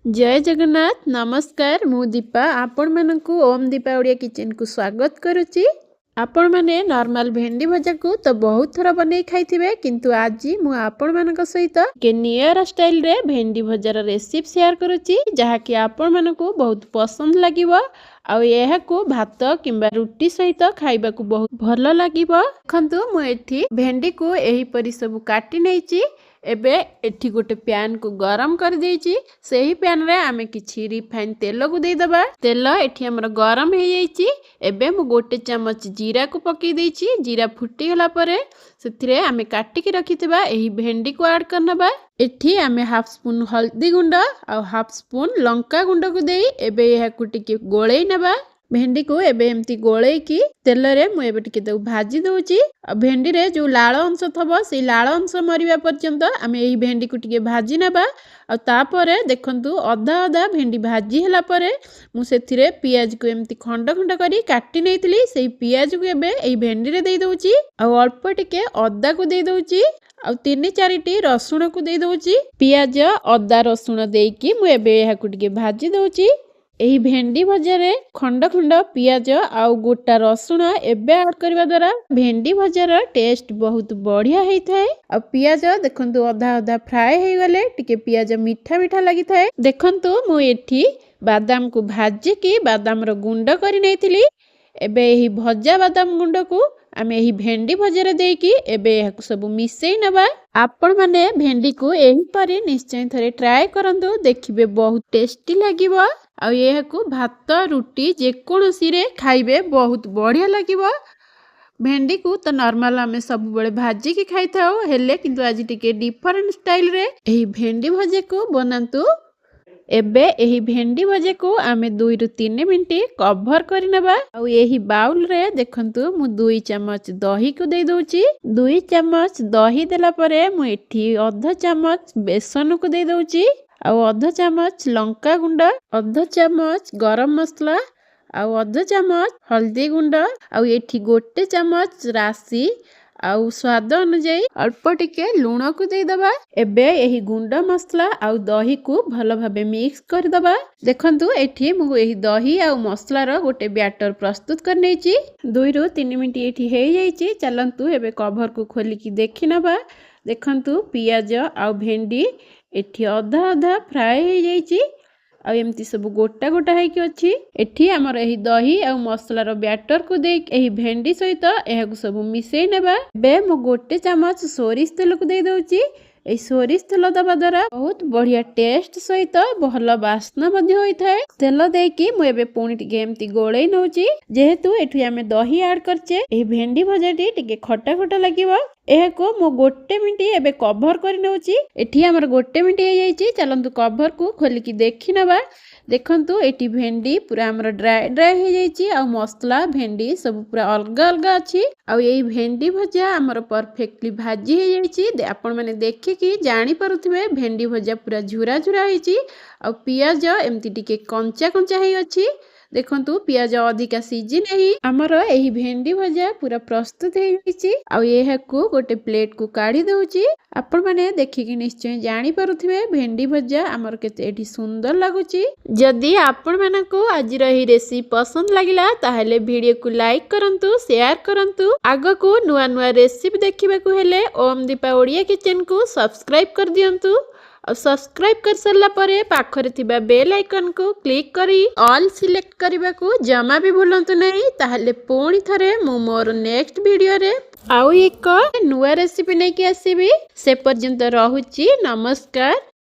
जय जगन्नाथ नमस्कार मु दीपा आपण मानकु ओम दीपा ओडिया किचन को स्वागत करुच्ची। आपण माने नॉर्मल भेंडी भजा को तो बहुत थरा बनै खाइथिबे किंतु आज मु आपण मानक सहित के नियर स्टाइल रे भेंडी भजार रेसिपी शेयर करुच्ची जहा कि आपण मानकु बहुत पसंद लागिबो आ यह को भात किंबा रुटी सहित खाइबा को बहुत भल लागिबो। देखंतु मु एठी भेंडी को एही परि सब काटी नैची। एबे एठी गोटे पैन को गरम कर देइची। सेही पैन रे आमे किछि रिफाइन तेल को दे दबा। तेल एठी हमर गरम हे जाइची। एबे मु गोटे चम्मच जीरा को पकई देइची। जीरा फुटी गला परे सेथिरे आमे काटी के रखितबा एही भेंडी को ऐड करनबा। एठी आमे हाफ स्पून हल्दी गुंड आ हाफ स्पून लंका गुंड को देई एबे यहा को टिके गोळेई नबा। भेंडी को एबे एमती गोळेई की तेल रे मु एबे टिके दउ भाजी दउची। आ भेंडी रे जो लाळ अंश थबो से लाळ अंश मरिबा पर्यंत आमे एही भेंडी को टिके भाजी नबा। आ तापरे देखंतु अधा अधा भेंडी भाजी हला परे मु सेथिरे पियाज को एमती खंड खंड करी काटी नैतिली। सेही पियाज को एबे एही भेंडी रे देई दउची। आ अल्प टिके अदा को देई दउची। आ 3-4 रसुण को दे दउची। पियाज अदा रसुण देकी मु एबे एहा को टिके भाजी दउची। एही भेंडी भजा रे खंड खंड पियाज आउ गोटा रसुण एबे ऐड करबा द्वारा भेंडी भजार टेस्ट बहुत बढ़िया हेई थाए। आ पियाज देखंतु अधा अधा फ्राई हे गले टिके पियाज मीठा मीठा लागि थाए। देखंतु मु एठी बादाम को भाजी की बादाम रो गुंड करी नैतिली। एबे एही भजा बादाम गुंड को आमे एही भेंडी भजार देकी एबे एहा सब मिसई नबा। आपण माने भेंडी को एही परे निश्चय थरे ट्राई करंतु देखिबे बहुत टेस्टी लागिबो। आ यह को भात रुटी जेकोसी रे खाइबे बहुत बढ़िया लागिबो। भेंडी को तो नॉर्मल आमे सब बळे भाजी के खाइ थाओ हेले किंतु आज टिके डिफरेंट स्टाइल रे एही भेंडी भजे को बनांतु। एबे एही भेंडी भजे को आमे 2-3 मिनिट कवर करि नबा। आ एही बाउल रे देखंतु मु 2 चम्मच दही को दे दउची। 2 चम्मच दही देला परे मु एठी आधा चम्मच बेसन को दे दउची। आउ आधा चम्मच लंका गुंड, आधा चम्मच गरम मसला, आउ आधा चम्मच हल्दी गुंड, आउ एठी गोटे चम्मच राशि आउ स्वाद अनुଯାୟୀ अल्प टिके लूण को दे दबा। एबे एही गुंड मसला आउ दही को भलो भाबे मिक्स कर दबा। देखंतु एठी मु एही दही आउ मसला रो गोटे बैटर प्रस्तुत कर नेची। 2-3 मिनिट एठी हे जाईची। चलंतु एबे कवर को खोली की देखि नबा। देखंतु पियाज आउ भेंडी एठी अधा अधा फ्राई हे जाईची। आ एमती सब गोटा गोटा है कि अछि। एठी हमर एही दही आ मसला रो बैटर को दे एही भेंडी सहित एहा को सब मिसई नेबा। बे मु गोटे चम्मच सोरिष तेल को दे दउची। ए सोरिष तेल दबा द्वारा बहुत बढ़िया टेस्ट सहित भल बास्ना मध्ये होई थाए। तेल देकी मु एबे पुणी टिके एमती गोळेई नउची। जेहेतु एठी हमें दही ऐड करचे एही भेंडी भजाटी टिके खट्टा खट्टा लागिबो। एहा को मु गोटे मिनिट एबे कवर करि नउची। एठी हमर गोटे मिनिट हे जाईची। चलंतु कवर को खोली की देखि नबा। देखंतु एठी भेंडी पूरा हमर ड्राई ड्राई हे जाईची आ मसला भेंडी सब पूरा अलगा अलगा अछि। आ एही भेंडी भजा हमर परफेक्टली भाजी हे जाईची। आपण माने देखि कि जानी पारुथिबे भेंडी भजा पूरा झुरा झुरा हेची। आ पियाज एमती टिके कंचा कंचा हे अछि। देखंतु पियाज अधिका सीजी नहीं हमर एही भेंडी भजा पूरा प्रस्तुत हे जाईची। आ एहा को गोटे प्लेट को काढी दउची। आपण माने देखि कि निश्चय जानी पारुथिबे भेंडी भजा हमर केते एठी सुंदर लागुची। जदि आपण मानकु आज रही रेसिपी पसंद लागिला ताहले वीडियो को लाइक करंतु शेयर करंतु। आगो को नुआ नुआ रेसिपी देखिबा को हेले ओम दीपा ओडिया किचन को सब्सक्राइब कर दियंतु। और सब्सक्राइब कर सरला परे पाखरे थिबा बेल आइकन को क्लिक करी ऑल सिलेक्ट करबा को जमा भी भूलंतु नहीं। ताहले पुणी थरे मु मोर नेक्स्ट वीडियो रे आउ एक नुआ रेसिपी नै कि आसीबी। से पर्यंत रहुची नमस्कार।